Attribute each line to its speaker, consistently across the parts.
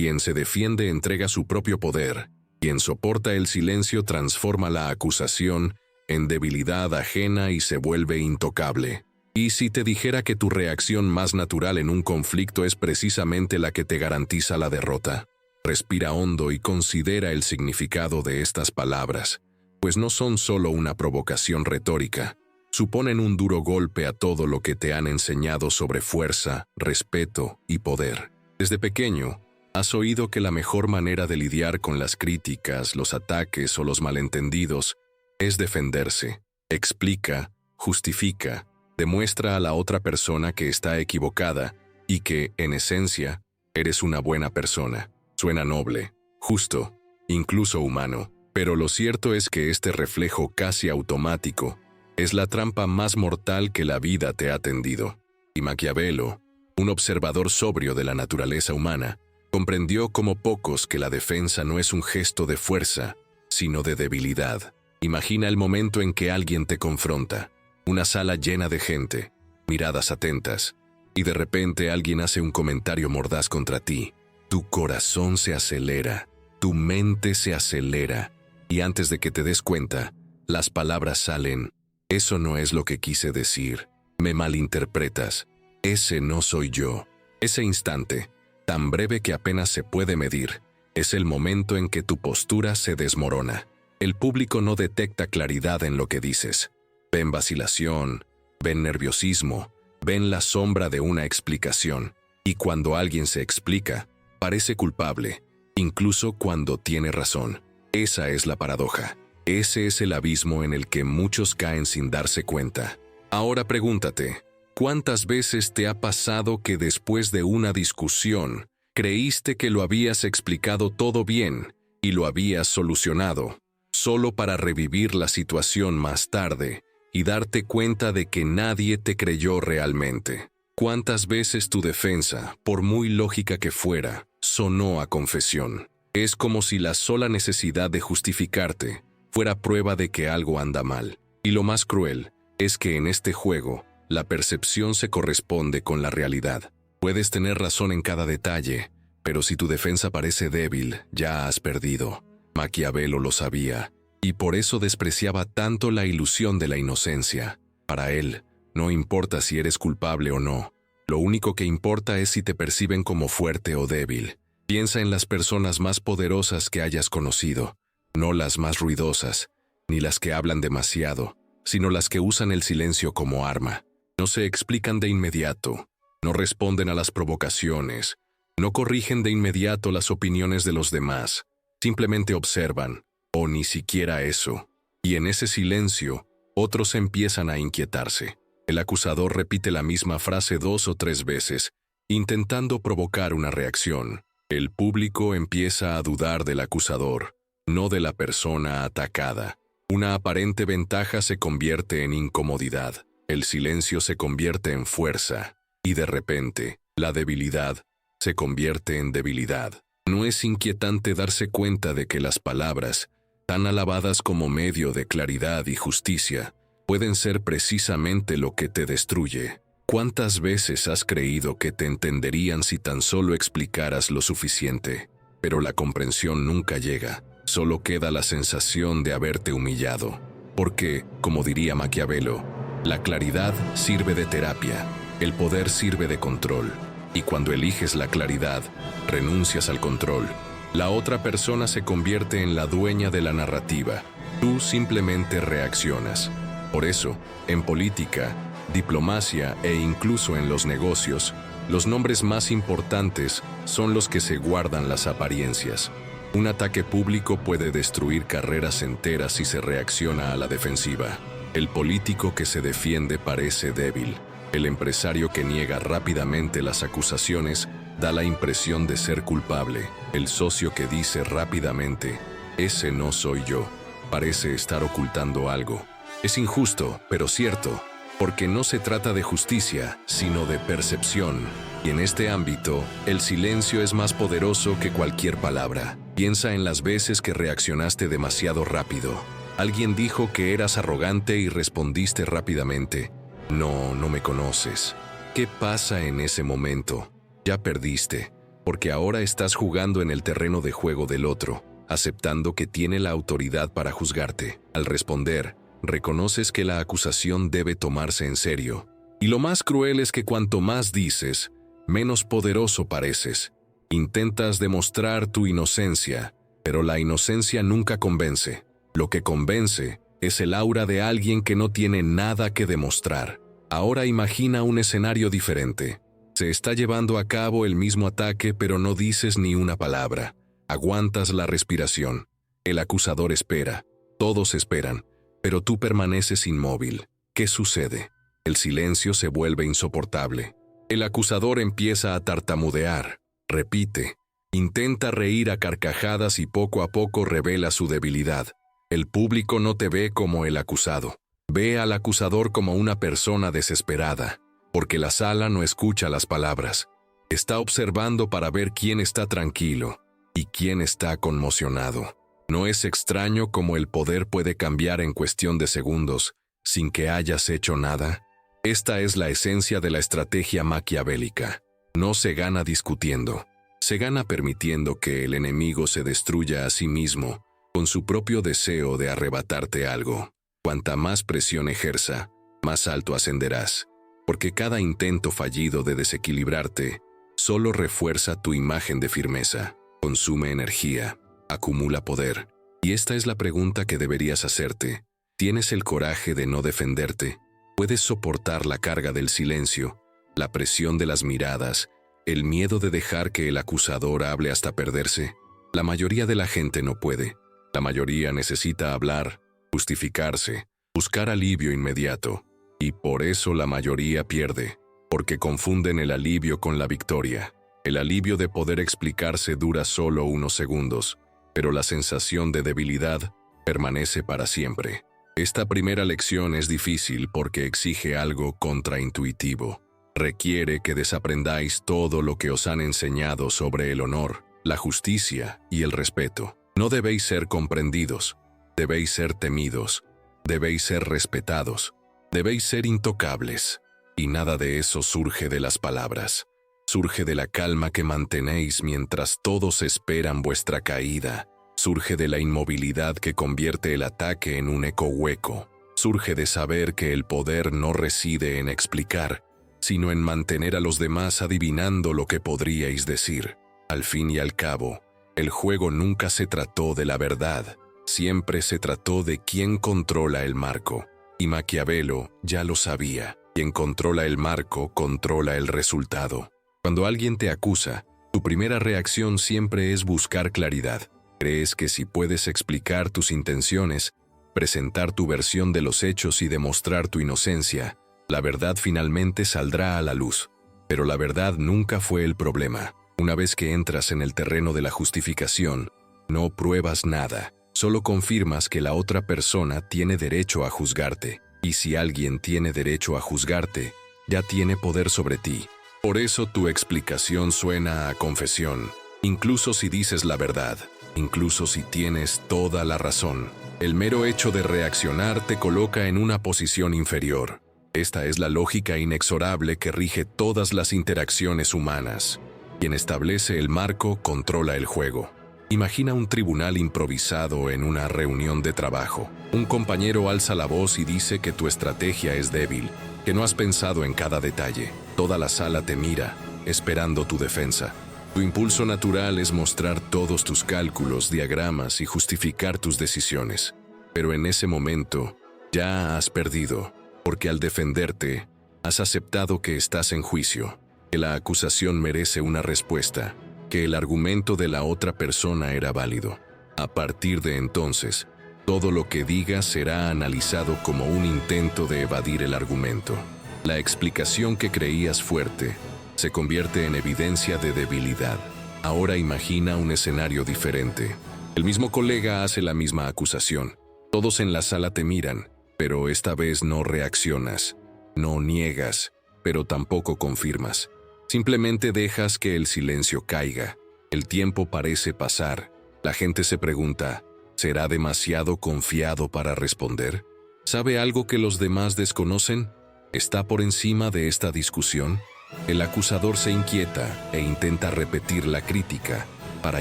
Speaker 1: Quien se defiende entrega su propio poder. Quien soporta el silencio transforma la acusación en debilidad ajena y se vuelve intocable. ¿Y si te dijera que tu reacción más natural en un conflicto es precisamente la que te garantiza la derrota? Respira hondo y considera el significado de estas palabras, pues no son solo una provocación retórica. Suponen un duro golpe a todo lo que te han enseñado sobre fuerza, respeto y poder. Desde pequeño, has oído que la mejor manera de lidiar con las críticas, los ataques o los malentendidos es defenderse. Explica, justifica, demuestra a la otra persona que está equivocada y que, en esencia, eres una buena persona. Suena noble, justo, incluso humano, pero lo cierto es que este reflejo casi automático es la trampa más mortal que la vida te ha tendido. Y Maquiavelo, un observador sobrio de la naturaleza humana, comprendió como pocos que la defensa no es un gesto de fuerza, sino de debilidad. Imagina el momento en que alguien te confronta, una sala llena de gente, miradas atentas, y de repente alguien hace un comentario mordaz contra ti. Tu corazón se acelera, tu mente se acelera, y antes de que te des cuenta, las palabras salen. Eso no es lo que quise decir. Me malinterpretas. Ese no soy yo. Ese instante, tan breve que apenas se puede medir, es el momento en que tu postura se desmorona. El público no detecta claridad en lo que dices. Ven vacilación, ven nerviosismo, ven la sombra de una explicación. Y cuando alguien se explica, parece culpable, incluso cuando tiene razón. Esa es la paradoja. Ese es el abismo en el que muchos caen sin darse cuenta. Ahora pregúntate, ¿cuántas veces te ha pasado que después de una discusión creíste que lo habías explicado todo bien y lo habías solucionado, solo para revivir la situación más tarde y darte cuenta de que nadie te creyó realmente? ¿Cuántas veces tu defensa, por muy lógica que fuera, sonó a confesión? Es como si la sola necesidad de justificarte fuera prueba de que algo anda mal. Y lo más cruel es que en este juego, la percepción se corresponde con la realidad. Puedes tener razón en cada detalle, pero si tu defensa parece débil, ya has perdido. Maquiavelo lo sabía, y por eso despreciaba tanto la ilusión de la inocencia. Para él, no importa si eres culpable o no, lo único que importa es si te perciben como fuerte o débil. Piensa en las personas más poderosas que hayas conocido, no las más ruidosas, ni las que hablan demasiado, sino las que usan el silencio como arma. No se explican de inmediato, no responden a las provocaciones, no corrigen de inmediato las opiniones de los demás, simplemente observan, o ni siquiera eso. Y en ese silencio, otros empiezan a inquietarse. El acusador repite la misma frase 2 o 3 veces, intentando provocar una reacción. El público empieza a dudar del acusador, no de la persona atacada. Una aparente ventaja se convierte en incomodidad, el silencio se convierte en fuerza, y de repente, la debilidad se convierte en debilidad. ¿No es inquietante darse cuenta de que las palabras, tan alabadas como medio de claridad y justicia, pueden ser precisamente lo que te destruye? ¿Cuántas veces has creído que te entenderían si tan solo explicaras lo suficiente? Pero la comprensión nunca llega. Solo queda la sensación de haberte humillado. Porque, como diría Maquiavelo, la claridad sirve de terapia, el poder sirve de control. Y cuando eliges la claridad, renuncias al control. La otra persona se convierte en la dueña de la narrativa. Tú simplemente reaccionas. Por eso, en política, diplomacia e incluso en los negocios, los nombres más importantes son los que se guardan las apariencias. Un ataque público puede destruir carreras enteras si se reacciona a la defensiva. El político que se defiende parece débil. El empresario que niega rápidamente las acusaciones da la impresión de ser culpable. El socio que dice rápidamente, "Ese no soy yo", parece estar ocultando algo. Es injusto, pero cierto, porque no se trata de justicia, sino de percepción. Y en este ámbito, el silencio es más poderoso que cualquier palabra. Piensa en las veces que reaccionaste demasiado rápido. Alguien dijo que eras arrogante y respondiste rápidamente, "No, no me conoces". ¿Qué pasa en ese momento? Ya perdiste, porque ahora estás jugando en el terreno de juego del otro, aceptando que tiene la autoridad para juzgarte. Al responder, reconoces que la acusación debe tomarse en serio. Y lo más cruel es que cuanto más dices, menos poderoso pareces. Intentas demostrar tu inocencia, pero la inocencia nunca convence. Lo que convence es el aura de alguien que no tiene nada que demostrar. Ahora imagina un escenario diferente. Se está llevando a cabo el mismo ataque, pero no dices ni una palabra. Aguantas la respiración. El acusador espera. Todos esperan, pero tú permaneces inmóvil. ¿Qué sucede? El silencio se vuelve insoportable. El acusador empieza a tartamudear. Repite. Intenta reír a carcajadas y poco a poco revela su debilidad. El público no te ve como el acusado. Ve al acusador como una persona desesperada, porque la sala no escucha las palabras. Está observando para ver quién está tranquilo y quién está conmocionado. No es extraño cómo el poder puede cambiar en cuestión de segundos, sin que hayas hecho nada. Esta es la esencia de la estrategia maquiavélica. No se gana discutiendo. Se gana permitiendo que el enemigo se destruya a sí mismo, con su propio deseo de arrebatarte algo. Cuanta más presión ejerza, más alto ascenderás, porque cada intento fallido de desequilibrarte solo refuerza tu imagen de firmeza, consume energía, acumula poder. Y esta es la pregunta que deberías hacerte. ¿Tienes el coraje de no defenderte? ¿Puedes soportar la carga del silencio, la presión de las miradas, el miedo de dejar que el acusador hable hasta perderse? La mayoría de la gente no puede. La mayoría necesita hablar, justificarse, buscar alivio inmediato. Y por eso la mayoría pierde, porque confunden el alivio con la victoria. El alivio de poder explicarse dura solo unos segundos, pero la sensación de debilidad permanece para siempre. Esta primera lección es difícil porque exige algo contraintuitivo. Requiere que desaprendáis todo lo que os han enseñado sobre el honor, la justicia y el respeto. No debéis ser comprendidos, debéis ser temidos, debéis ser respetados, debéis ser intocables. Y nada de eso surge de las palabras. Surge de la calma que mantenéis mientras todos esperan vuestra caída. Surge de la inmovilidad que convierte el ataque en un eco hueco. Surge de saber que el poder no reside en explicar, sino en mantener a los demás adivinando lo que podríais decir. Al fin y al cabo, el juego nunca se trató de la verdad, siempre se trató de quién controla el marco. Y Maquiavelo ya lo sabía. Quien controla el marco, controla el resultado. Cuando alguien te acusa, tu primera reacción siempre es buscar claridad. Crees que si puedes explicar tus intenciones, presentar tu versión de los hechos y demostrar tu inocencia, la verdad finalmente saldrá a la luz. Pero la verdad nunca fue el problema. Una vez que entras en el terreno de la justificación, no pruebas nada, solo confirmas que la otra persona tiene derecho a juzgarte. Y si alguien tiene derecho a juzgarte, ya tiene poder sobre ti. Por eso tu explicación suena a confesión, incluso si dices la verdad, incluso si tienes toda la razón. El mero hecho de reaccionar te coloca en una posición inferior. Esta es la lógica inexorable que rige todas las interacciones humanas. Quien establece el marco controla el juego. Imagina un tribunal improvisado en una reunión de trabajo. Un compañero alza la voz y dice que tu estrategia es débil, que no has pensado en cada detalle. Toda la sala te mira, esperando tu defensa. Tu impulso natural es mostrar todos tus cálculos, diagramas y justificar tus decisiones. Pero en ese momento, ya has perdido, porque al defenderte, has aceptado que estás en juicio, que la acusación merece una respuesta, que el argumento de la otra persona era válido. A partir de entonces, todo lo que digas será analizado como un intento de evadir el argumento. La explicación que creías fuerte se convierte en evidencia de debilidad. Ahora imagina un escenario diferente. El mismo colega hace la misma acusación. Todos en la sala te miran, pero esta vez no reaccionas. No niegas, pero tampoco confirmas. Simplemente dejas que el silencio caiga. El tiempo parece pasar. La gente se pregunta, ¿será demasiado confiado para responder? ¿Sabe algo que los demás desconocen? ¿Está por encima de esta discusión? El acusador se inquieta e intenta repetir la crítica para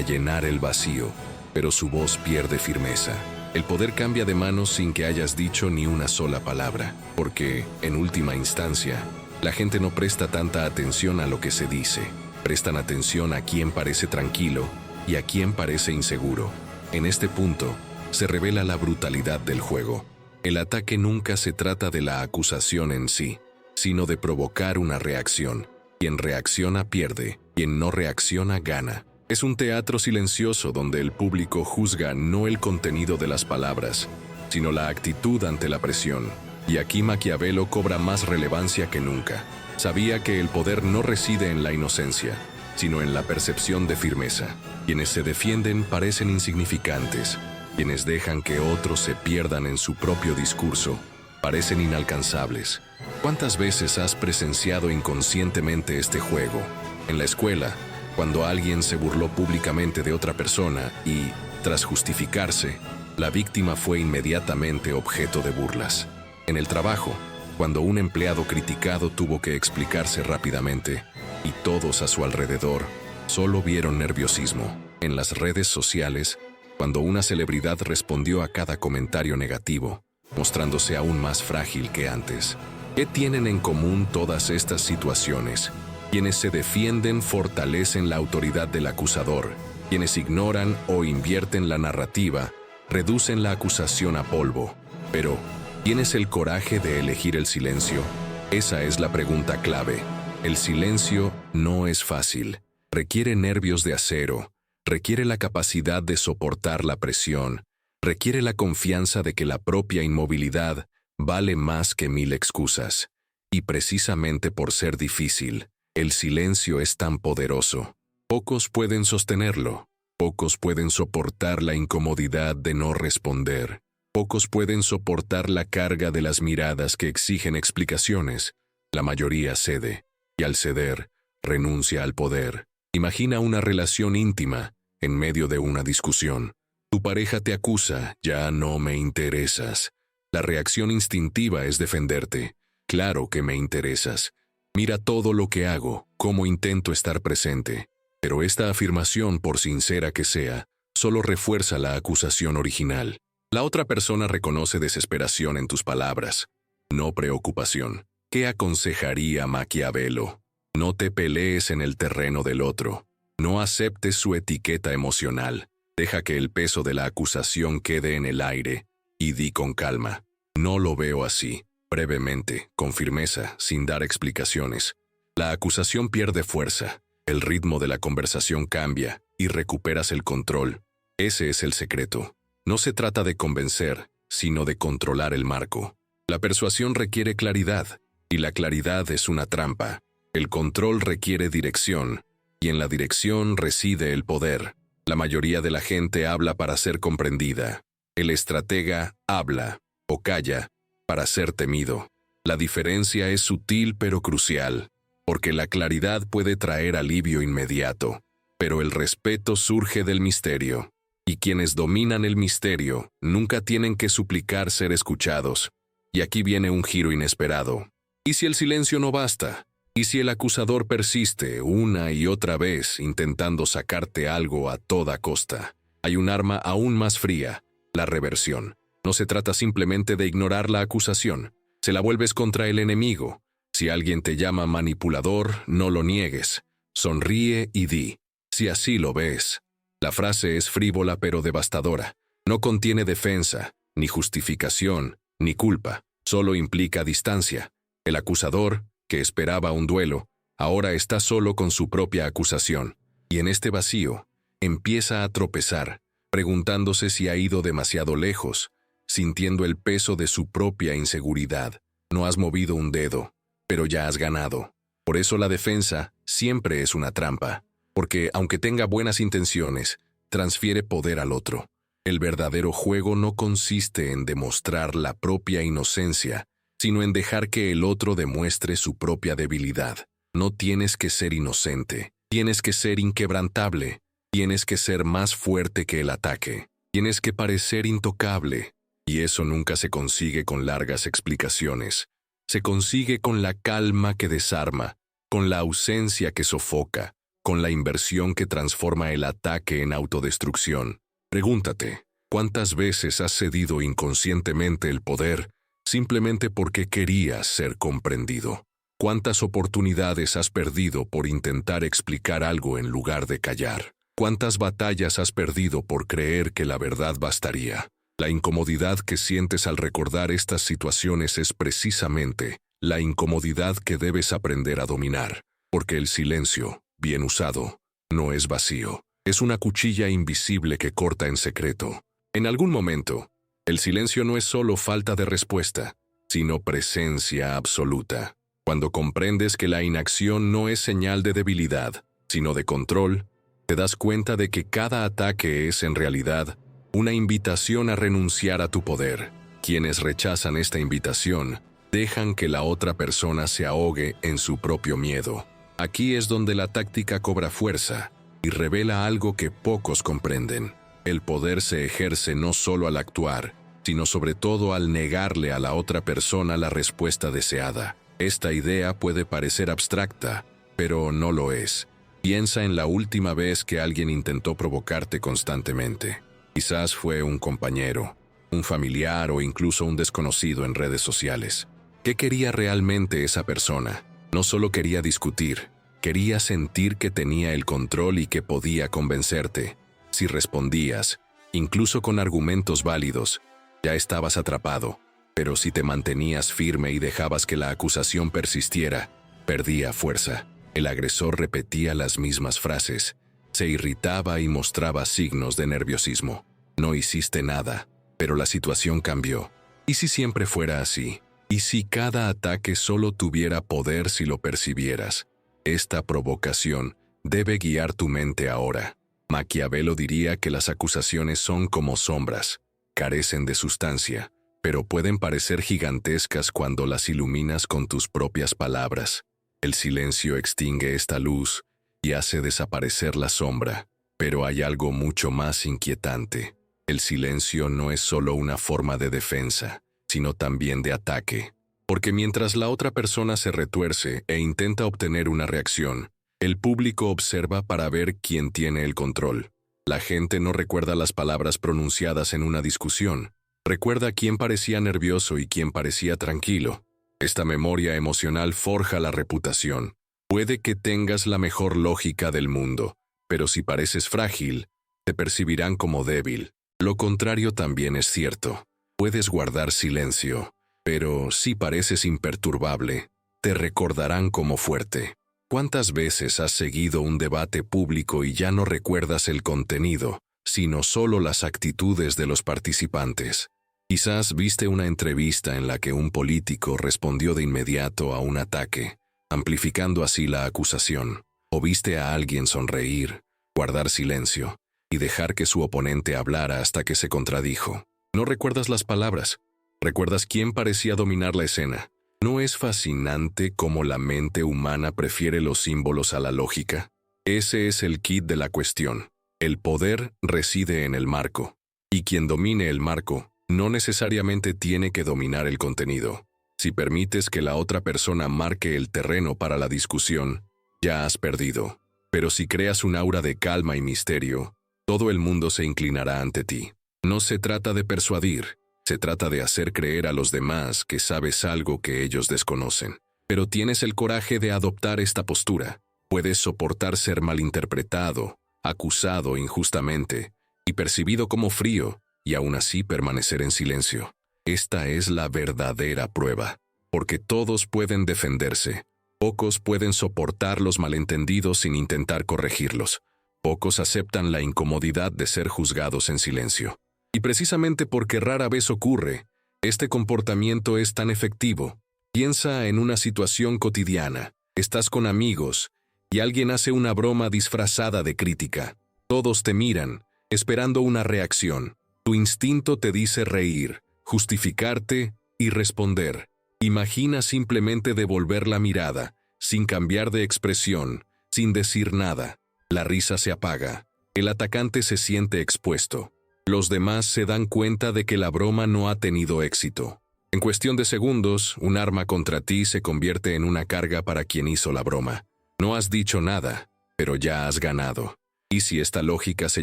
Speaker 1: llenar el vacío, pero su voz pierde firmeza. El poder cambia de manos sin que hayas dicho ni una sola palabra, porque, en última instancia, la gente no presta tanta atención a lo que se dice. Prestan atención a quién parece tranquilo y a quién parece inseguro. En este punto, se revela la brutalidad del juego. El ataque nunca se trata de la acusación en sí, sino de provocar una reacción. Quien reacciona pierde, quien no reacciona gana. Es un teatro silencioso donde el público juzga no el contenido de las palabras, sino la actitud ante la presión. Y aquí Maquiavelo cobra más relevancia que nunca. Sabía que el poder no reside en la inocencia, sino en la percepción de firmeza. Quienes se defienden parecen insignificantes. Quienes dejan que otros se pierdan en su propio discurso parecen inalcanzables. ¿Cuántas veces has presenciado inconscientemente este juego? En la escuela, cuando alguien se burló públicamente de otra persona y, tras justificarse, la víctima fue inmediatamente objeto de burlas. En el trabajo, cuando un empleado criticado tuvo que explicarse rápidamente y todos a su alrededor solo vieron nerviosismo. En las redes sociales, cuando una celebridad respondió a cada comentario negativo, mostrándose aún más frágil que antes. ¿Qué tienen en común todas estas situaciones? Quienes se defienden fortalecen la autoridad del acusador. Quienes ignoran o invierten la narrativa reducen la acusación a polvo. Pero, ¿tienes el coraje de elegir el silencio? Esa es la pregunta clave. El silencio no es fácil. Requiere nervios de acero. Requiere la capacidad de soportar la presión. Requiere la confianza de que la propia inmovilidad vale más que 1000 excusas. Y precisamente por ser difícil, el silencio es tan poderoso. Pocos pueden sostenerlo. Pocos pueden soportar la incomodidad de no responder. Pocos pueden soportar la carga de las miradas que exigen explicaciones. La mayoría cede, y al ceder, renuncia al poder. Imagina una relación íntima en medio de una discusión. Tu pareja te acusa, ya no me interesas. La reacción instintiva es defenderte. Claro que me interesas. Mira todo lo que hago, cómo intento estar presente. Pero esta afirmación, por sincera que sea, solo refuerza la acusación original. La otra persona reconoce desesperación en tus palabras, no preocupación. ¿Qué aconsejaría Maquiavelo? No te pelees en el terreno del otro. No aceptes su etiqueta emocional. Deja que el peso de la acusación quede en el aire y di con calma. No lo veo así. Brevemente, con firmeza, sin dar explicaciones. La acusación pierde fuerza. El ritmo de la conversación cambia y recuperas el control. Ese es el secreto. No se trata de convencer, sino de controlar el marco. La persuasión requiere claridad, y la claridad es una trampa. El control requiere dirección, y en la dirección reside el poder. La mayoría de la gente habla para ser comprendida. El estratega habla, o calla, para ser temido. La diferencia es sutil pero crucial, porque la claridad puede traer alivio inmediato, pero el respeto surge del misterio. Y quienes dominan el misterio nunca tienen que suplicar ser escuchados. Y aquí viene un giro inesperado. ¿Y si el silencio no basta? ¿Y si el acusador persiste una y otra vez intentando sacarte algo a toda costa? Hay un arma aún más fría, la reversión. No se trata simplemente de ignorar la acusación. Se la vuelves contra el enemigo. Si alguien te llama manipulador, no lo niegues. Sonríe y di, si así lo ves. La frase es frívola pero devastadora. No contiene defensa, ni justificación, ni culpa. Solo implica distancia. El acusador, que esperaba un duelo, ahora está solo con su propia acusación. Y en este vacío, empieza a tropezar, preguntándose si ha ido demasiado lejos, sintiendo el peso de su propia inseguridad. No has movido un dedo, pero ya has ganado. Por eso la defensa siempre es una trampa, porque aunque tenga buenas intenciones, transfiere poder al otro. El verdadero juego no consiste en demostrar la propia inocencia, sino en dejar que el otro demuestre su propia debilidad. No tienes que ser inocente, tienes que ser inquebrantable, tienes que ser más fuerte que el ataque, tienes que parecer intocable, y eso nunca se consigue con largas explicaciones. Se consigue con la calma que desarma, con la ausencia que sofoca, con la inversión que transforma el ataque en autodestrucción. Pregúntate, ¿cuántas veces has cedido inconscientemente el poder simplemente porque querías ser comprendido? ¿Cuántas oportunidades has perdido por intentar explicar algo en lugar de callar? ¿Cuántas batallas has perdido por creer que la verdad bastaría? La incomodidad que sientes al recordar estas situaciones es precisamente la incomodidad que debes aprender a dominar, porque el silencio, bien usado, no es vacío. Es una cuchilla invisible que corta en secreto. En algún momento, el silencio no es solo falta de respuesta, sino presencia absoluta. Cuando comprendes que la inacción no es señal de debilidad, sino de control, te das cuenta de que cada ataque es, en realidad, una invitación a renunciar a tu poder. Quienes rechazan esta invitación, dejan que la otra persona se ahogue en su propio miedo. Aquí es donde la táctica cobra fuerza y revela algo que pocos comprenden. El poder se ejerce no solo al actuar, sino sobre todo al negarle a la otra persona la respuesta deseada. Esta idea puede parecer abstracta, pero no lo es. Piensa en la última vez que alguien intentó provocarte constantemente. Quizás fue un compañero, un familiar o incluso un desconocido en redes sociales. ¿Qué quería realmente esa persona? No solo quería discutir, quería sentir que tenía el control y que podía convencerte. Si respondías, incluso con argumentos válidos, ya estabas atrapado. Pero si te mantenías firme y dejabas que la acusación persistiera, perdía fuerza. El agresor repetía las mismas frases, se irritaba y mostraba signos de nerviosismo. No hiciste nada, pero la situación cambió. ¿Y si siempre fuera así? ¿Y si cada ataque solo tuviera poder si lo percibieras? Esta provocación debe guiar tu mente ahora. Maquiavelo diría que las acusaciones son como sombras, carecen de sustancia, pero pueden parecer gigantescas cuando las iluminas con tus propias palabras. El silencio extingue esta luz y hace desaparecer la sombra, pero hay algo mucho más inquietante. El silencio no es solo una forma de defensa, sino también de ataque. Porque mientras la otra persona se retuerce e intenta obtener una reacción, el público observa para ver quién tiene el control. La gente no recuerda las palabras pronunciadas en una discusión. Recuerda quién parecía nervioso y quién parecía tranquilo. Esta memoria emocional forja la reputación. Puede que tengas la mejor lógica del mundo, pero si pareces frágil, te percibirán como débil. Lo contrario también es cierto. Puedes guardar silencio, pero si pareces imperturbable, te recordarán como fuerte. ¿Cuántas veces has seguido un debate público y ya no recuerdas el contenido, sino solo las actitudes de los participantes? Quizás viste una entrevista en la que un político respondió de inmediato a un ataque, amplificando así la acusación. O viste a alguien sonreír, guardar silencio y dejar que su oponente hablara hasta que se contradijo. No recuerdas las palabras, recuerdas quién parecía dominar la escena. ¿No es fascinante cómo la mente humana prefiere los símbolos a la lógica? Ese es el quid de la cuestión. El poder reside en el marco, y quien domine el marco no necesariamente tiene que dominar el contenido. Si permites que la otra persona marque el terreno para la discusión, ya has perdido. Pero si creas un aura de calma y misterio, todo el mundo se inclinará ante ti. No se trata de persuadir, se trata de hacer creer a los demás que sabes algo que ellos desconocen. Pero tienes el coraje de adoptar esta postura. Puedes soportar ser malinterpretado, acusado injustamente y percibido como frío, y aún así permanecer en silencio. Esta es la verdadera prueba, porque todos pueden defenderse. Pocos pueden soportar los malentendidos sin intentar corregirlos. Pocos aceptan la incomodidad de ser juzgados en silencio. Y precisamente porque rara vez ocurre, este comportamiento es tan efectivo. Piensa en una situación cotidiana. Estás con amigos y alguien hace una broma disfrazada de crítica. Todos te miran, esperando una reacción. Tu instinto te dice reír, justificarte y responder. Imagina simplemente devolver la mirada, sin cambiar de expresión, sin decir nada. La risa se apaga. El atacante se siente expuesto. Los demás se dan cuenta de que la broma no ha tenido éxito. En cuestión de segundos, un arma contra ti se convierte en una carga para quien hizo la broma. No has dicho nada, pero ya has ganado. ¿Y si esta lógica se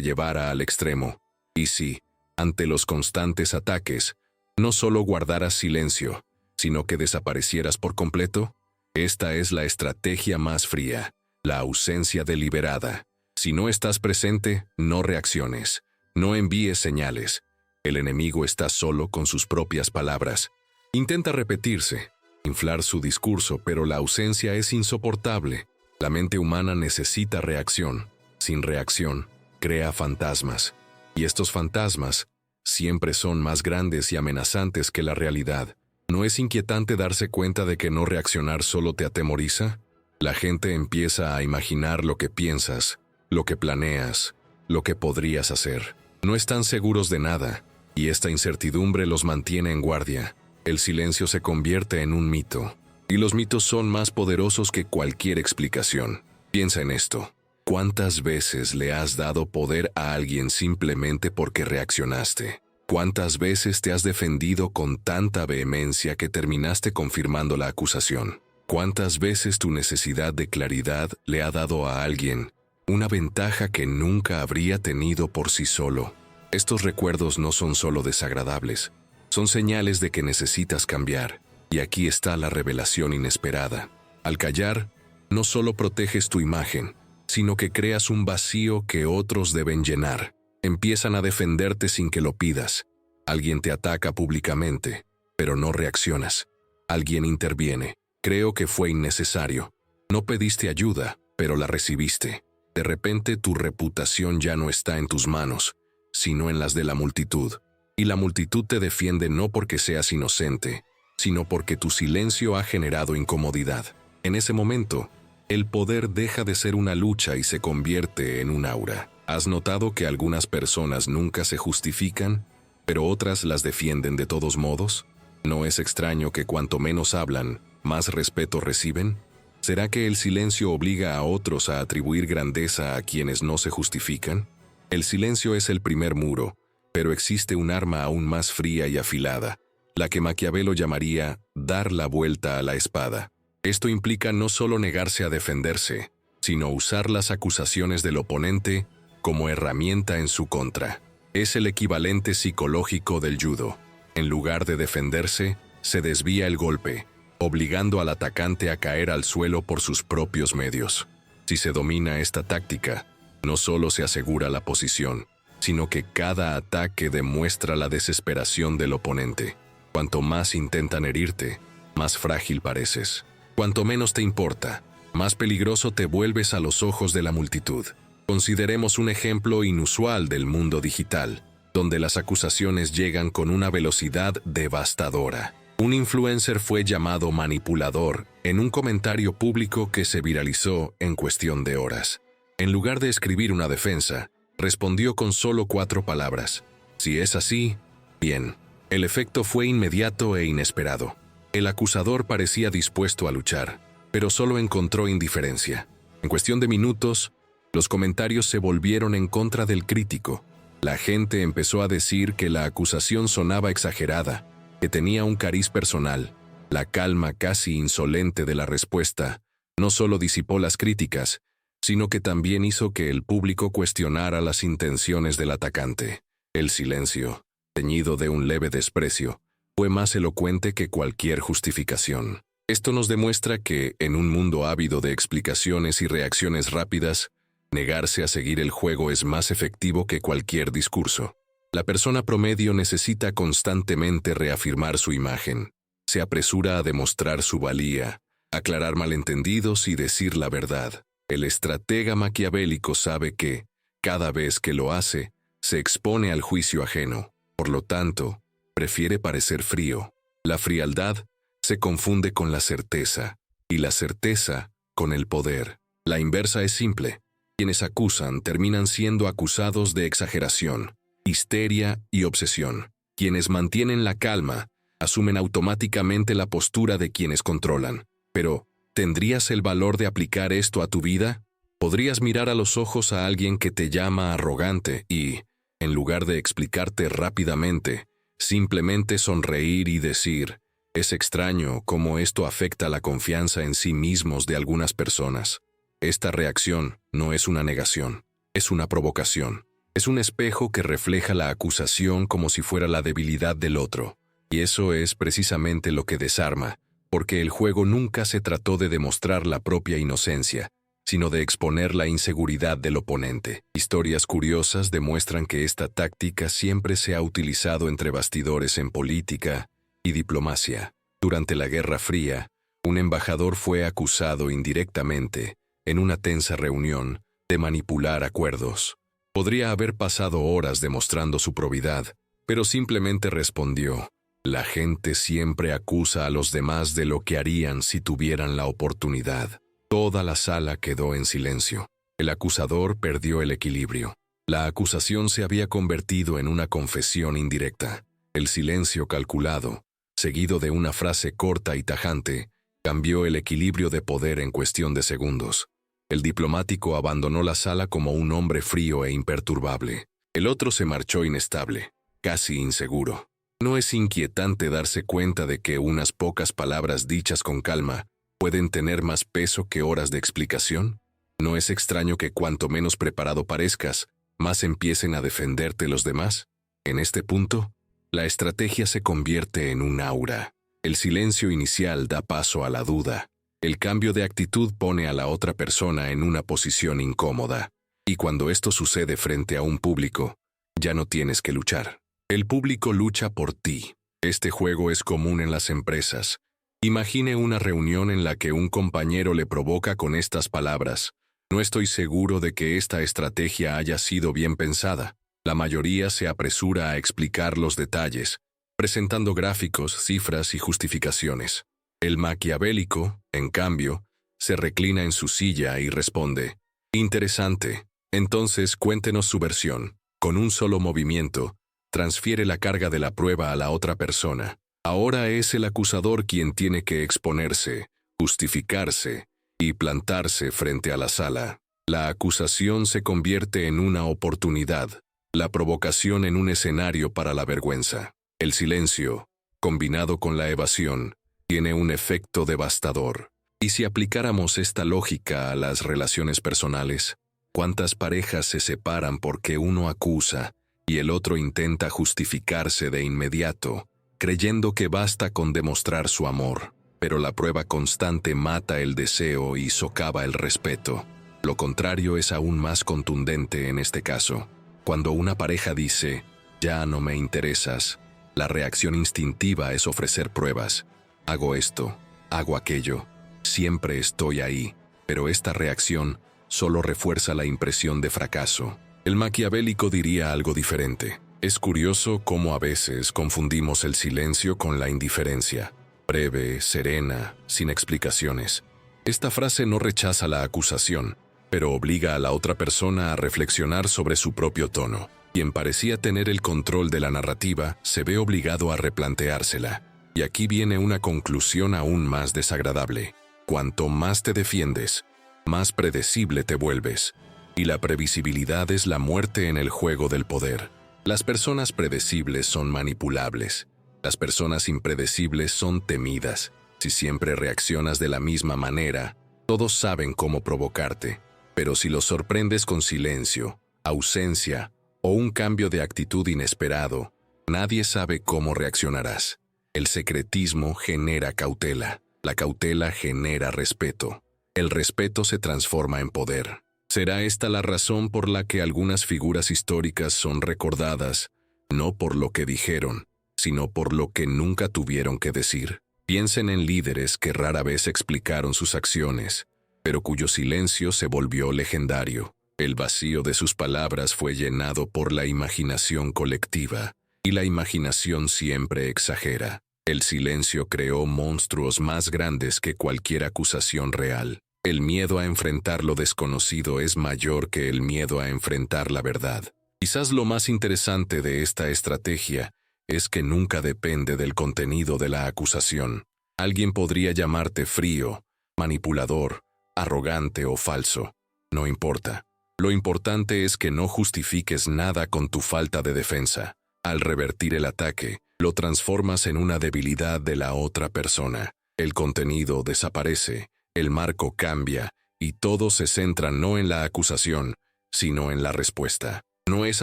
Speaker 1: llevara al extremo? ¿Y si, ante los constantes ataques, no solo guardaras silencio, sino que desaparecieras por completo? Esta es la estrategia más fría, la ausencia deliberada. Si no estás presente, no reacciones, no envíes señales. El enemigo está solo con sus propias palabras. Intenta repetirse, inflar su discurso, pero la ausencia es insoportable. La mente humana necesita reacción. Sin reacción, crea fantasmas. Y estos fantasmas siempre son más grandes y amenazantes que la realidad. ¿No es inquietante darse cuenta de que no reaccionar solo te atemoriza? La gente empieza a imaginar lo que piensas, lo que planeas, lo que podrías hacer. No están seguros de nada, y esta incertidumbre los mantiene en guardia. El silencio se convierte en un mito, y los mitos son más poderosos que cualquier explicación. Piensa en esto. ¿Cuántas veces le has dado poder a alguien simplemente porque reaccionaste? ¿Cuántas veces te has defendido con tanta vehemencia que terminaste confirmando la acusación? ¿Cuántas veces tu necesidad de claridad le ha dado a alguien una ventaja que nunca habría tenido por sí solo? Estos recuerdos no son solo desagradables, son señales de que necesitas cambiar. Y aquí está la revelación inesperada. Al callar, no solo proteges tu imagen, sino que creas un vacío que otros deben llenar. Empiezan a defenderte sin que lo pidas. Alguien te ataca públicamente, pero no reaccionas. Alguien interviene. Creo que fue innecesario. No pediste ayuda, pero la recibiste. De repente tu reputación ya no está en tus manos, sino en las de la multitud. Y la multitud te defiende no porque seas inocente, sino porque tu silencio ha generado incomodidad. En ese momento, el poder deja de ser una lucha y se convierte en un aura. ¿Has notado que algunas personas nunca se justifican, pero otras las defienden de todos modos? ¿No es extraño que cuanto menos hablan, más respeto reciben? ¿Será que el silencio obliga a otros a atribuir grandeza a quienes no se justifican? El silencio es el primer muro, pero existe un arma aún más fría y afilada, la que Maquiavelo llamaría dar la vuelta a la espada. Esto implica no solo negarse a defenderse, sino usar las acusaciones del oponente como herramienta en su contra. Es el equivalente psicológico del judo. En lugar de defenderse, se desvía el golpe, obligando al atacante a caer al suelo por sus propios medios. Si se domina esta táctica, no solo se asegura la posición, sino que cada ataque demuestra la desesperación del oponente. Cuanto más intentan herirte, más frágil pareces. Cuanto menos te importa, más peligroso te vuelves a los ojos de la multitud. Consideremos un ejemplo inusual del mundo digital, donde las acusaciones llegan con una velocidad devastadora. Un influencer fue llamado manipulador en un comentario público que se viralizó en cuestión de horas. En lugar de escribir una defensa, respondió con solo 4 palabras. Si es así, bien. El efecto fue inmediato e inesperado. El acusador parecía dispuesto a luchar, pero solo encontró indiferencia. En cuestión de minutos, los comentarios se volvieron en contra del crítico. La gente empezó a decir que la acusación sonaba exagerada, que tenía un cariz personal. La calma casi insolente de la respuesta no solo disipó las críticas, sino que también hizo que el público cuestionara las intenciones del atacante. El silencio, teñido de un leve desprecio, fue más elocuente que cualquier justificación. Esto nos demuestra que, en un mundo ávido de explicaciones y reacciones rápidas, negarse a seguir el juego es más efectivo que cualquier discurso. La persona promedio necesita constantemente reafirmar su imagen. Se apresura a demostrar su valía, aclarar malentendidos y decir la verdad. El estratega maquiavélico sabe que, cada vez que lo hace, se expone al juicio ajeno. Por lo tanto, prefiere parecer frío. La frialdad se confunde con la certeza, y la certeza con el poder. La inversa es simple. Quienes acusan terminan siendo acusados de exageración, histeria y obsesión. Quienes mantienen la calma asumen automáticamente la postura de quienes controlan. Pero, ¿tendrías el valor de aplicar esto a tu vida? ¿Podrías mirar a los ojos a alguien que te llama arrogante y, en lugar de explicarte rápidamente, simplemente sonreír y decir, es extraño cómo esto afecta la confianza en sí mismos de algunas personas? Esta reacción no es una negación, es una provocación. Es un espejo que refleja la acusación como si fuera la debilidad del otro. Y eso es precisamente lo que desarma, porque el juego nunca se trató de demostrar la propia inocencia, sino de exponer la inseguridad del oponente. Historias curiosas demuestran que esta táctica siempre se ha utilizado entre bastidores en política y diplomacia. Durante la Guerra Fría, un embajador fue acusado indirectamente, en una tensa reunión, de manipular acuerdos. Podría haber pasado horas demostrando su probidad, pero simplemente respondió: «La gente siempre acusa a los demás de lo que harían si tuvieran la oportunidad». Toda la sala quedó en silencio. El acusador perdió el equilibrio. La acusación se había convertido en una confesión indirecta. El silencio calculado, seguido de una frase corta y tajante, cambió el equilibrio de poder en cuestión de segundos. El diplomático abandonó la sala como un hombre frío e imperturbable. El otro se marchó inestable, casi inseguro. ¿No es inquietante darse cuenta de que unas pocas palabras dichas con calma pueden tener más peso que horas de explicación? ¿No es extraño que cuanto menos preparado parezcas, más empiecen a defenderte los demás? En este punto, la estrategia se convierte en un aura. El silencio inicial da paso a la duda. El cambio de actitud pone a la otra persona en una posición incómoda. Y cuando esto sucede frente a un público, ya no tienes que luchar. El público lucha por ti. Este juego es común en las empresas. Imagine una reunión en la que un compañero le provoca con estas palabras: «No estoy seguro de que esta estrategia haya sido bien pensada». La mayoría se apresura a explicar los detalles, presentando gráficos, cifras y justificaciones. El maquiavélico, en cambio, se reclina en su silla y responde: «Interesante. Entonces cuéntenos su versión». Con un solo movimiento, transfiere la carga de la prueba a la otra persona. Ahora es el acusador quien tiene que exponerse, justificarse y plantarse frente a la sala. La acusación se convierte en una oportunidad, la provocación en un escenario para la vergüenza. El silencio, combinado con la evasión, tiene un efecto devastador. ¿Y si aplicáramos esta lógica a las relaciones personales? ¿Cuántas parejas se separan porque uno acusa y el otro intenta justificarse de inmediato, creyendo que basta con demostrar su amor? Pero la prueba constante mata el deseo y socava el respeto. Lo contrario es aún más contundente en este caso. Cuando una pareja dice: «Ya no me interesas», la reacción instintiva es ofrecer pruebas. «Hago esto, hago aquello, siempre estoy ahí». Pero esta reacción solo refuerza la impresión de fracaso. El maquiavélico diría algo diferente. Es curioso cómo a veces confundimos el silencio con la indiferencia. Breve, serena, sin explicaciones. Esta frase no rechaza la acusación, pero obliga a la otra persona a reflexionar sobre su propio tono. Quien parecía tener el control de la narrativa se ve obligado a replanteársela. Y aquí viene una conclusión aún más desagradable. Cuanto más te defiendes, más predecible te vuelves. Y la previsibilidad es la muerte en el juego del poder. Las personas predecibles son manipulables. Las personas impredecibles son temidas. Si siempre reaccionas de la misma manera, todos saben cómo provocarte. Pero si los sorprendes con silencio, ausencia o un cambio de actitud inesperado, nadie sabe cómo reaccionarás. El secretismo genera cautela. La cautela genera respeto. El respeto se transforma en poder. ¿Será esta la razón por la que algunas figuras históricas son recordadas, no por lo que dijeron, sino por lo que nunca tuvieron que decir? Piensen en líderes que rara vez explicaron sus acciones, pero cuyo silencio se volvió legendario. El vacío de sus palabras fue llenado por la imaginación colectiva, y la imaginación siempre exagera. El silencio creó monstruos más grandes que cualquier acusación real. El miedo a enfrentar lo desconocido es mayor que el miedo a enfrentar la verdad. Quizás lo más interesante de esta estrategia es que nunca depende del contenido de la acusación. Alguien podría llamarte frío, manipulador, arrogante o falso. No importa. Lo importante es que no justifiques nada con tu falta de defensa. Al revertir el ataque, lo transformas en una debilidad de la otra persona. El contenido desaparece, el marco cambia y todo se centra no en la acusación, sino en la respuesta. ¿No es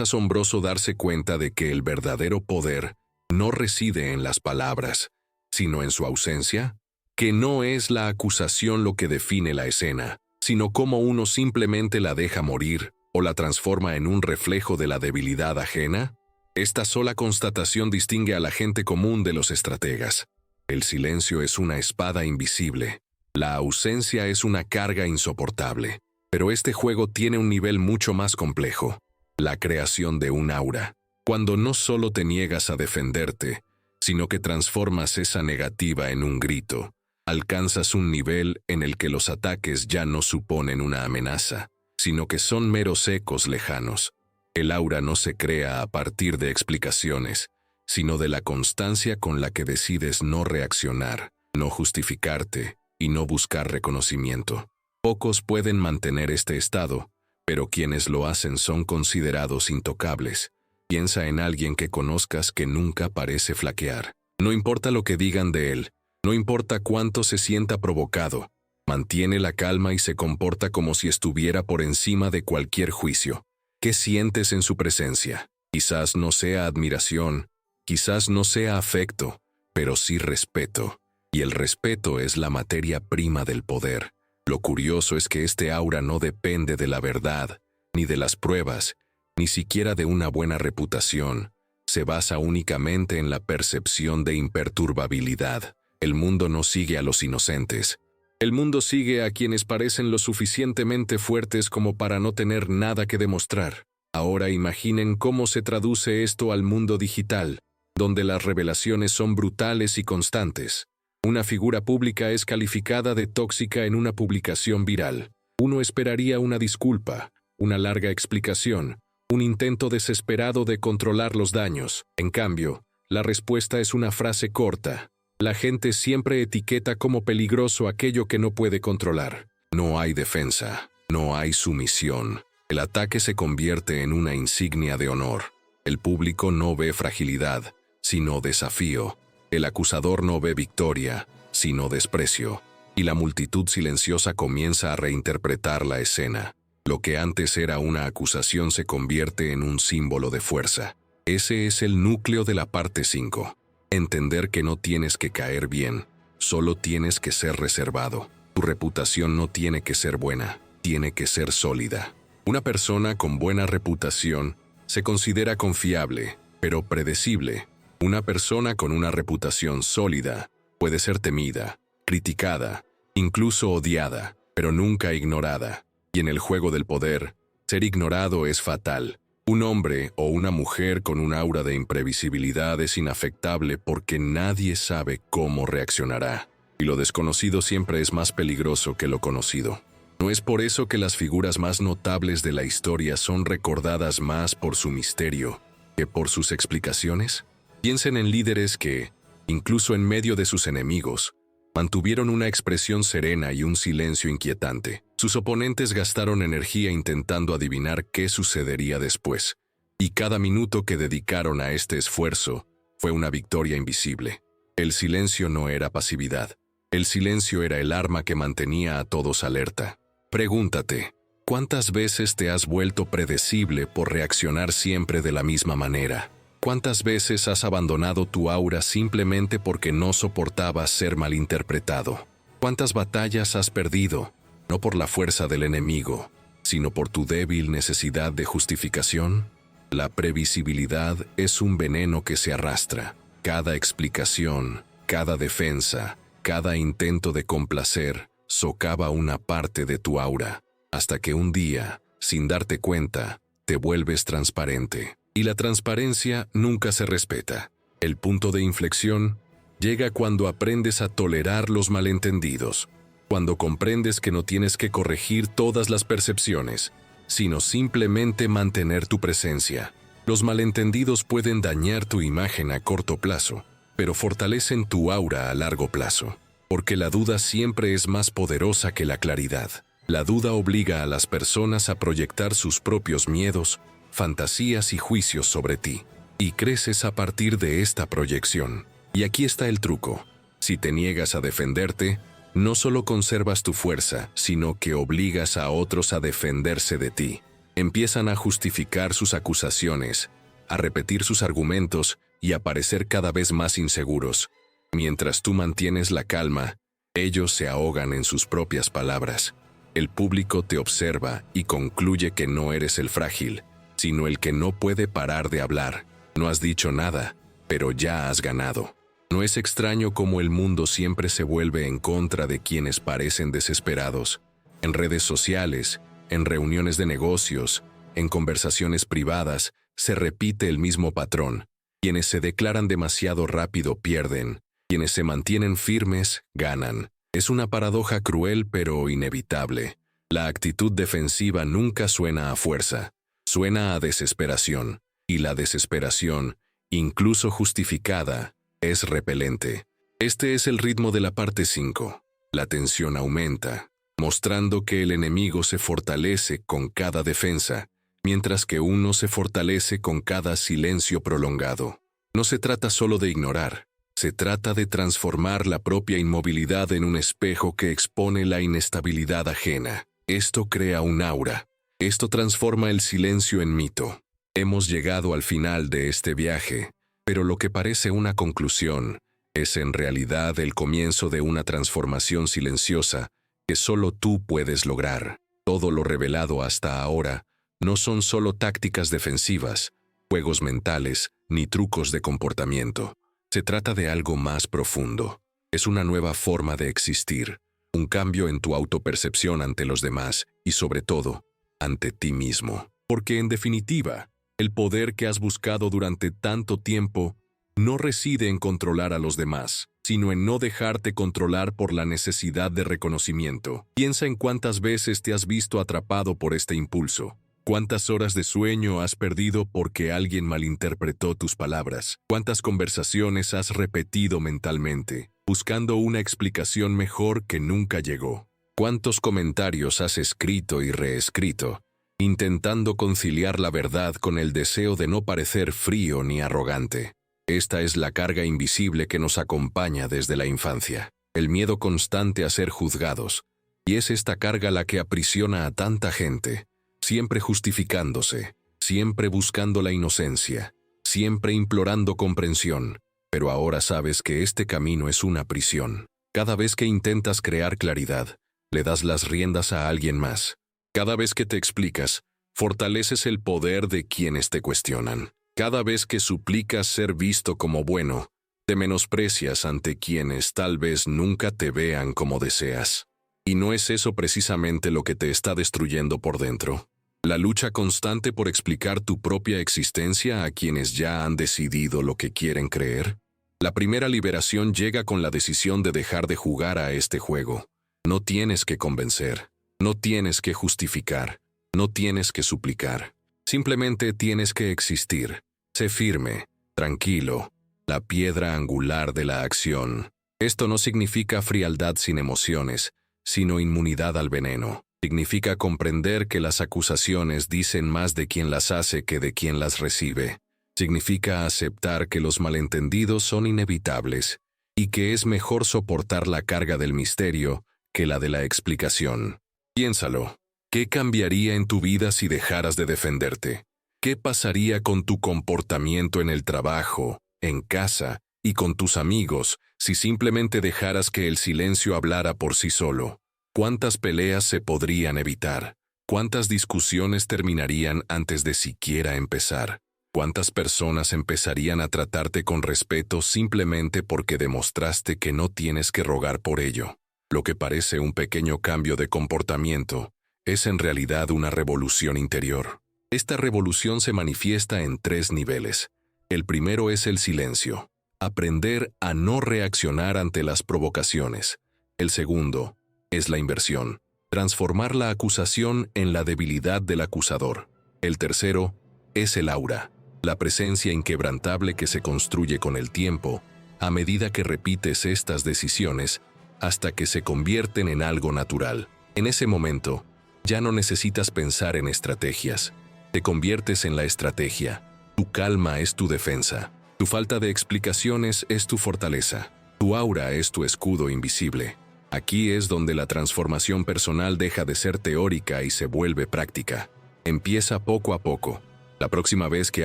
Speaker 1: asombroso darse cuenta de que el verdadero poder no reside en las palabras, sino en su ausencia? Que no es la acusación lo que define la escena, sino cómo uno simplemente la deja morir o la transforma en un reflejo de la debilidad ajena. Esta sola constatación distingue a la gente común de los estrategas. El silencio es una espada invisible. La ausencia es una carga insoportable. Pero este juego tiene un nivel mucho más complejo. La creación de un aura. Cuando no solo te niegas a defenderte, sino que transformas esa negativa en un grito, alcanzas un nivel en el que los ataques ya no suponen una amenaza, sino que son meros ecos lejanos. El aura no se crea a partir de explicaciones, sino de la constancia con la que decides no reaccionar, no justificarte y no buscar reconocimiento. Pocos pueden mantener este estado, pero quienes lo hacen son considerados intocables. Piensa en alguien que conozcas que nunca parece flaquear. No importa lo que digan de él, no importa cuánto se sienta provocado, mantiene la calma y se comporta como si estuviera por encima de cualquier juicio. ¿Qué sientes en su presencia? Quizás no sea admiración, quizás no sea afecto, pero sí respeto. Y el respeto es la materia prima del poder. Lo curioso es que este aura no depende de la verdad, ni de las pruebas, ni siquiera de una buena reputación. Se basa únicamente en la percepción de imperturbabilidad. El mundo no sigue a los inocentes. El mundo sigue a quienes parecen lo suficientemente fuertes como para no tener nada que demostrar. Ahora imaginen cómo se traduce esto al mundo digital, donde las revelaciones son brutales y constantes. Una figura pública es calificada de tóxica en una publicación viral. Uno esperaría una disculpa, una larga explicación, un intento desesperado de controlar los daños. En cambio, la respuesta es una frase corta. La gente siempre etiqueta como peligroso aquello que no puede controlar. No hay defensa, no hay sumisión. El ataque se convierte en una insignia de honor. El público no ve fragilidad, sino desafío. El acusador no ve victoria, sino desprecio. Y la multitud silenciosa comienza a reinterpretar la escena. Lo que antes era una acusación se convierte en un símbolo de fuerza. Ese es el núcleo de la parte 5. Entender que no tienes que caer bien, solo tienes que ser reservado. Tu reputación no tiene que ser buena, tiene que ser sólida. Una persona con buena reputación se considera confiable, pero predecible. Una persona con una reputación sólida puede ser temida, criticada, incluso odiada, pero nunca ignorada. Y en el juego del poder, ser ignorado es fatal. Un hombre o una mujer con un aura de imprevisibilidad es inafectable porque nadie sabe cómo reaccionará. Y lo desconocido siempre es más peligroso que lo conocido. ¿No es por eso que las figuras más notables de la historia son recordadas más por su misterio que por sus explicaciones? Piensen en líderes que, incluso en medio de sus enemigos, mantuvieron una expresión serena y un silencio inquietante. Sus oponentes gastaron energía intentando adivinar qué sucedería después, y cada minuto que dedicaron a este esfuerzo fue una victoria invisible. El silencio no era pasividad. El silencio era el arma que mantenía a todos alerta. Pregúntate, ¿cuántas veces te has vuelto predecible por reaccionar siempre de la misma manera? ¿Cuántas veces has abandonado tu aura simplemente porque no soportabas ser malinterpretado? ¿Cuántas batallas has perdido, no por la fuerza del enemigo, sino por tu débil necesidad de justificación? La previsibilidad es un veneno que se arrastra. Cada explicación, cada defensa, cada intento de complacer socava una parte de tu aura, hasta que un día, sin darte cuenta, te vuelves transparente. Y la transparencia nunca se respeta. El punto de inflexión llega cuando aprendes a tolerar los malentendidos, cuando comprendes que no tienes que corregir todas las percepciones, sino simplemente mantener tu presencia. Los malentendidos pueden dañar tu imagen a corto plazo, pero fortalecen tu aura a largo plazo, porque la duda siempre es más poderosa que la claridad. La duda obliga a las personas a proyectar sus propios miedos, fantasías y juicios sobre ti, y creces a partir de esta proyección. Y aquí está el truco. Si te niegas a defenderte, No solo conservas tu fuerza, sino que obligas a otros a defenderse de ti. Empiezan a justificar sus acusaciones, a repetir sus argumentos y a parecer cada vez más inseguros. Mientras tú mantienes la calma, ellos se ahogan en sus propias palabras. El público te observa y concluye que no eres el frágil, sino el que no puede parar de hablar. No has dicho nada, pero ya has ganado. No es extraño cómo el mundo siempre se vuelve en contra de quienes parecen desesperados. En redes sociales, en reuniones de negocios, en conversaciones privadas, se repite el mismo patrón. Quienes se declaran demasiado rápido pierden. Quienes se mantienen firmes, ganan. Es una paradoja cruel pero inevitable. La actitud defensiva nunca suena a fuerza, suena a desesperación. Y la desesperación, incluso justificada, es repelente. Este es el ritmo de la parte 5. La tensión aumenta, mostrando que el enemigo se fortalece con cada defensa, mientras que uno se fortalece con cada silencio prolongado. No se trata solo de ignorar, se trata de transformar la propia inmovilidad en un espejo que expone la inestabilidad ajena. Esto crea un aura. Esto transforma el silencio en mito. Hemos llegado al final de este viaje, pero lo que parece una conclusión es en realidad el comienzo de una transformación silenciosa que solo tú puedes lograr. Todo lo revelado hasta ahora no son solo tácticas defensivas, juegos mentales, ni trucos de comportamiento. Se trata de algo más profundo. Es una nueva forma de existir, un cambio en tu autopercepción ante los demás y, sobre todo, ante ti mismo. Porque, en definitiva, el poder que has buscado durante tanto tiempo no reside en controlar a los demás, sino en no dejarte controlar por la necesidad de reconocimiento. Piensa en cuántas veces te has visto atrapado por este impulso. ¿Cuántas horas de sueño has perdido porque alguien malinterpretó tus palabras? ¿Cuántas conversaciones has repetido mentalmente, buscando una explicación mejor que nunca llegó? ¿Cuántos comentarios has escrito y reescrito, intentando conciliar la verdad con el deseo de no parecer frío ni arrogante? Esta es la carga invisible que nos acompaña desde la infancia, el miedo constante a ser juzgados, y es esta carga la que aprisiona a tanta gente. Siempre justificándose, siempre buscando la inocencia, siempre implorando comprensión, pero ahora sabes que este camino es una prisión. Cada vez que intentas crear claridad, le das las riendas a alguien más. Cada vez que te explicas, fortaleces el poder de quienes te cuestionan. Cada vez que suplicas ser visto como bueno, te menosprecias ante quienes tal vez nunca te vean como deseas. ¿Y no es eso precisamente lo que te está destruyendo por dentro? La lucha constante por explicar tu propia existencia a quienes ya han decidido lo que quieren creer. La primera liberación llega con la decisión de dejar de jugar a este juego. No tienes que convencer, no tienes que justificar, no tienes que suplicar. Simplemente tienes que existir. Sé firme, tranquilo, la piedra angular de la acción. Esto no significa frialdad sin emociones, sino inmunidad al veneno. Significa comprender que las acusaciones dicen más de quien las hace que de quien las recibe. Significa aceptar que los malentendidos son inevitables y que es mejor soportar la carga del misterio que la de la explicación. Piénsalo. ¿Qué cambiaría en tu vida si dejaras de defenderte? ¿Qué pasaría con tu comportamiento en el trabajo, en casa y con tus amigos si simplemente dejaras que el silencio hablara por sí solo? ¿Cuántas peleas se podrían evitar? ¿Cuántas discusiones terminarían antes de siquiera empezar? ¿Cuántas personas empezarían a tratarte con respeto simplemente porque demostraste que no tienes que rogar por ello? Lo que parece un pequeño cambio de comportamiento es en realidad una revolución interior. Esta revolución se manifiesta en 3 niveles. El primero es el silencio. Aprender a no reaccionar ante las provocaciones. El segundo es la inversión. Transformar la acusación en la debilidad del acusador. El tercero es el aura. La presencia inquebrantable que se construye con el tiempo, a medida que repites estas decisiones, hasta que se convierten en algo natural. En ese momento, ya no necesitas pensar en estrategias. Te conviertes en la estrategia. Tu calma es tu defensa. Tu falta de explicaciones es tu fortaleza. Tu aura es tu escudo invisible. Aquí es donde la transformación personal deja de ser teórica y se vuelve práctica. Empieza poco a poco. La próxima vez que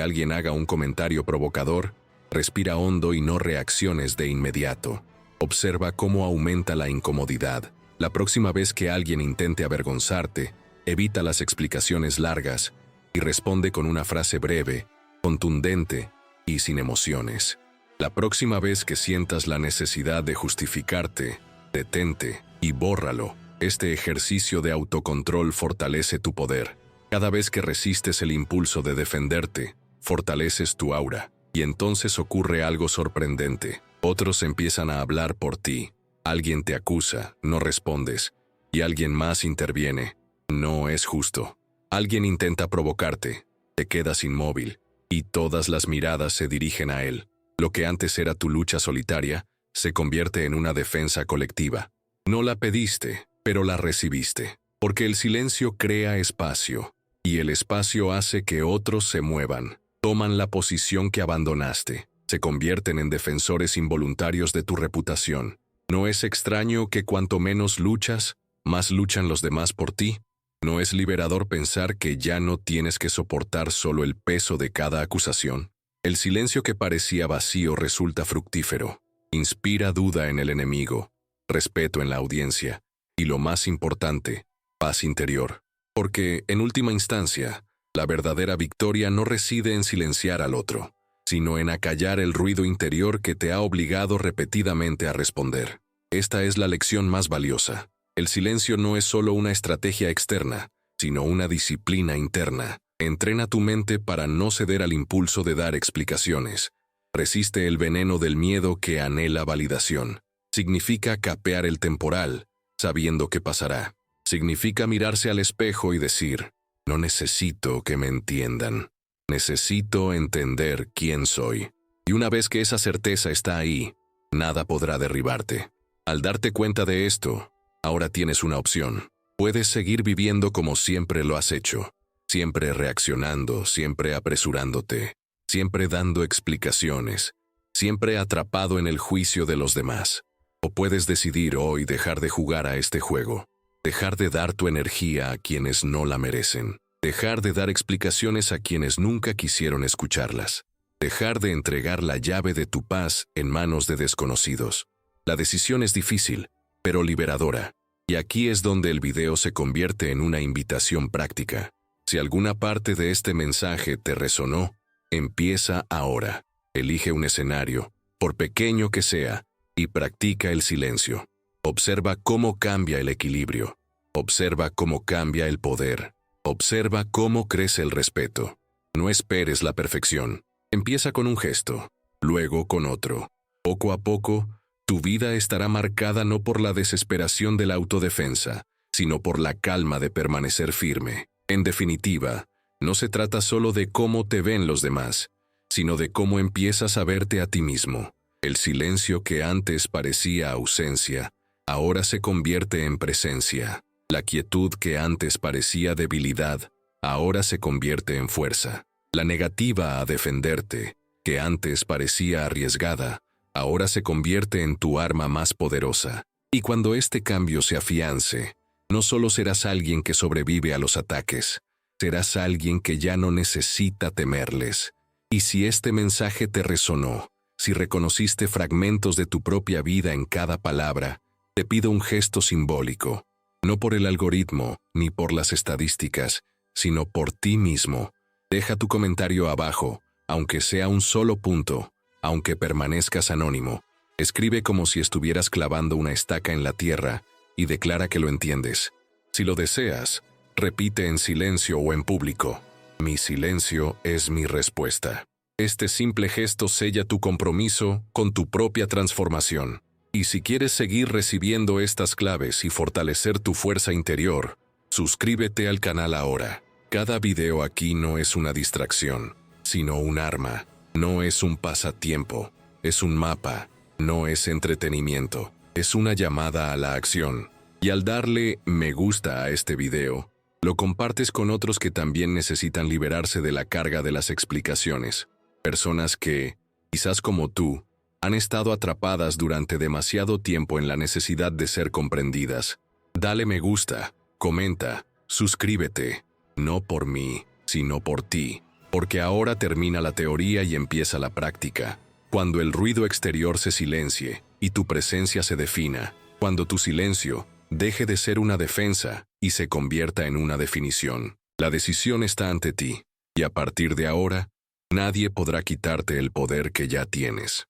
Speaker 1: alguien haga un comentario provocador, respira hondo y no reacciones de inmediato. Observa cómo aumenta la incomodidad. La próxima vez que alguien intente avergonzarte, evita las explicaciones largas y responde con una frase breve, contundente y sin emociones. La próxima vez que sientas la necesidad de justificarte, detente y bórralo. Este ejercicio de autocontrol fortalece tu poder. Cada vez que resistes el impulso de defenderte, fortaleces tu aura. Y entonces ocurre algo sorprendente. Otros empiezan a hablar por ti. Alguien te acusa, no respondes. Y alguien más interviene. No es justo. Alguien intenta provocarte. Te quedas inmóvil. Y todas las miradas se dirigen a él. Lo que antes era tu lucha solitaria, se convierte en una defensa colectiva. No la pediste, pero la recibiste. Porque el silencio crea espacio. Y el espacio hace que otros se muevan. Toman la posición que abandonaste. Se convierten en defensores involuntarios de tu reputación. ¿No es extraño que cuanto menos luchas, más luchan los demás por ti? ¿No es liberador pensar que ya no tienes que soportar solo el peso de cada acusación? El silencio que parecía vacío resulta fructífero. Inspira duda en el enemigo, respeto en la audiencia y, lo más importante, paz interior. Porque, en última instancia, la verdadera victoria no reside en silenciar al otro, sino en acallar el ruido interior que te ha obligado repetidamente a responder. Esta es la lección más valiosa. El silencio no es solo una estrategia externa, sino una disciplina interna. Entrena tu mente para no ceder al impulso de dar explicaciones. Resiste el veneno del miedo que anhela validación. Significa capear el temporal, sabiendo qué pasará. Significa mirarse al espejo y decir: no necesito que me entiendan. Necesito entender quién soy. Y una vez que esa certeza está ahí, nada podrá derribarte. Al darte cuenta de esto, ahora tienes una opción. Puedes seguir viviendo como siempre lo has hecho. Siempre reaccionando, siempre apresurándote, siempre dando explicaciones, siempre atrapado en el juicio de los demás. O puedes decidir hoy dejar de jugar a este juego. Dejar de dar tu energía a quienes no la merecen. Dejar de dar explicaciones a quienes nunca quisieron escucharlas. Dejar de entregar la llave de tu paz en manos de desconocidos. La decisión es difícil, pero liberadora. Y aquí es donde el video se convierte en una invitación práctica. Si alguna parte de este mensaje te resonó, empieza ahora. Elige un escenario, por pequeño que sea, y practica el silencio. Observa cómo cambia el equilibrio. Observa cómo cambia el poder. Observa cómo crece el respeto. No esperes la perfección. Empieza con un gesto, luego con otro. Poco a poco, tu vida estará marcada no por la desesperación de la autodefensa, sino por la calma de permanecer firme. En definitiva, no se trata solo de cómo te ven los demás, sino de cómo empiezas a verte a ti mismo. El silencio que antes parecía ausencia, ahora se convierte en presencia. La quietud que antes parecía debilidad, ahora se convierte en fuerza. La negativa a defenderte, que antes parecía arriesgada, ahora se convierte en tu arma más poderosa. Y cuando este cambio se afiance, no solo serás alguien que sobrevive a los ataques, serás alguien que ya no necesita temerles. Y si este mensaje te resonó, si reconociste fragmentos de tu propia vida en cada palabra, te pido un gesto simbólico. No por el algoritmo, ni por las estadísticas, sino por ti mismo. Deja tu comentario abajo, aunque sea un solo punto, aunque permanezcas anónimo. Escribe como si estuvieras clavando una estaca en la tierra y declara que lo entiendes. Si lo deseas, repite en silencio o en público: mi silencio es mi respuesta. Este simple gesto sella tu compromiso con tu propia transformación. Y si quieres seguir recibiendo estas claves y fortalecer tu fuerza interior, suscríbete al canal ahora. Cada video aquí no es una distracción, sino un arma. No es un pasatiempo, es un mapa. No es entretenimiento, es una llamada a la acción. Y al darle me gusta a este video, lo compartes con otros que también necesitan liberarse de la carga de las explicaciones. Personas que, quizás como tú, Han estado atrapadas durante demasiado tiempo en la necesidad de ser comprendidas. Dale me gusta, comenta, suscríbete. No por mí, sino por ti. Porque ahora termina la teoría y empieza la práctica. Cuando el ruido exterior se silencie y tu presencia se defina, cuando tu silencio deje de ser una defensa y se convierta en una definición. La decisión está ante ti, y a partir de ahora, nadie podrá quitarte el poder que ya tienes.